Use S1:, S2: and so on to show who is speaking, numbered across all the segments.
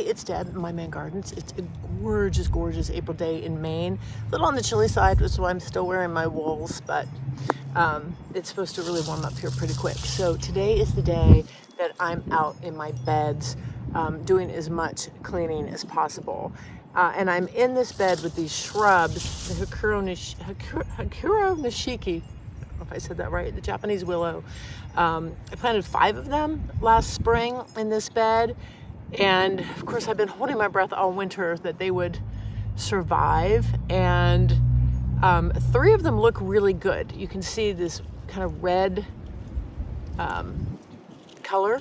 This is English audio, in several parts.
S1: it's dead in my Maine gardens. It's a gorgeous, gorgeous April day in Maine. A little on the chilly side, which is why I'm still wearing my wools, but it's supposed to really warm up here pretty quick. So today is the day that I'm out in my beds doing as much cleaning as possible. And I'm in this bed with these shrubs, the Hakuro Nishiki. I don't know if I said that right, the Japanese willow. I planted 5 of them last spring in this bed. And of course, I've been holding my breath all winter that they would survive. And 3 of them look really good. You can see this kind of red color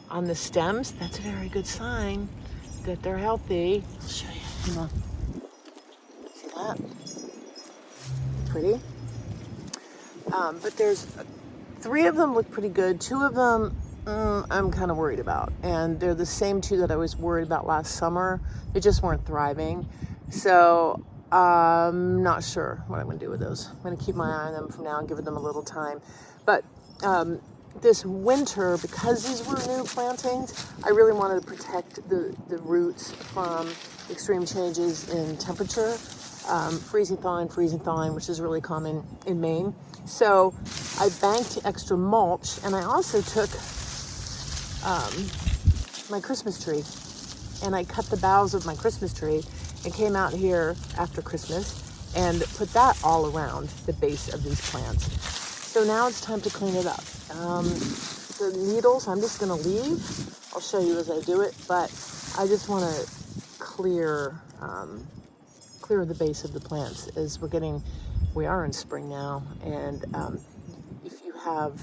S1: on the stems. That's a very good sign that they're healthy. I'll show you. Come on. See that? Pretty. But there's 3 of them look pretty good. 2 of them I'm kind of worried about. And they're the same 2 that I was worried about last summer. They just weren't thriving. So I'm not sure what I'm going to do with those. I'm going to keep my eye on them from now and give them a little time. But this winter, because these were new plantings, I really wanted to protect the roots from extreme changes in temperature, freezing, thawing, which is really common in Maine. So I banked extra mulch, and I also took my Christmas tree, and I cut the boughs of my Christmas tree and came out here after Christmas and put that all around the base of these plants. So now it's time to clean it up. The needles, I'm just going to leave. I'll show you as I do it, but I just want to clear the base of the plants as we are in spring now. And if you have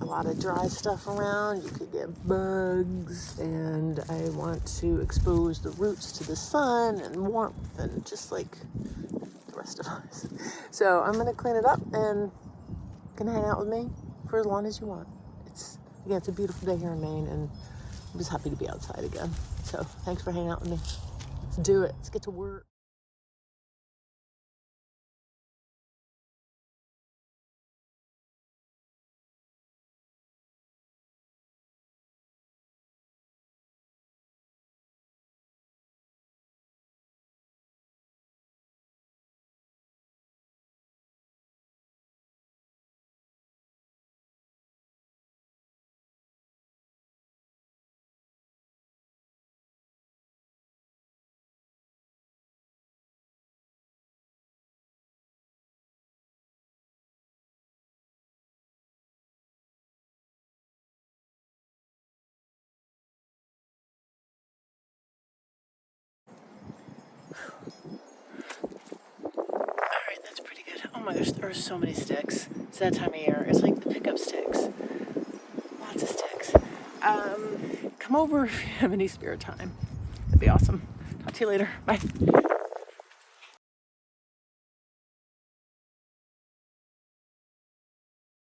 S1: a lot of dry stuff around, you could get bugs. And I want to expose the roots to the sun and warmth and just like the rest of us. So I'm going to clean it up, and you can hang out with me for as long as you want. It's a beautiful day here in Maine, and I'm just happy to be outside again. So thanks for hanging out with me. Let's do it. Let's get to work. Alright, that's pretty good. Oh my gosh, there are so many sticks. It's that time of year. It's like the pickup sticks. Lots of sticks. Come over if you have any spare time. That'd be awesome. Talk to you later. Bye.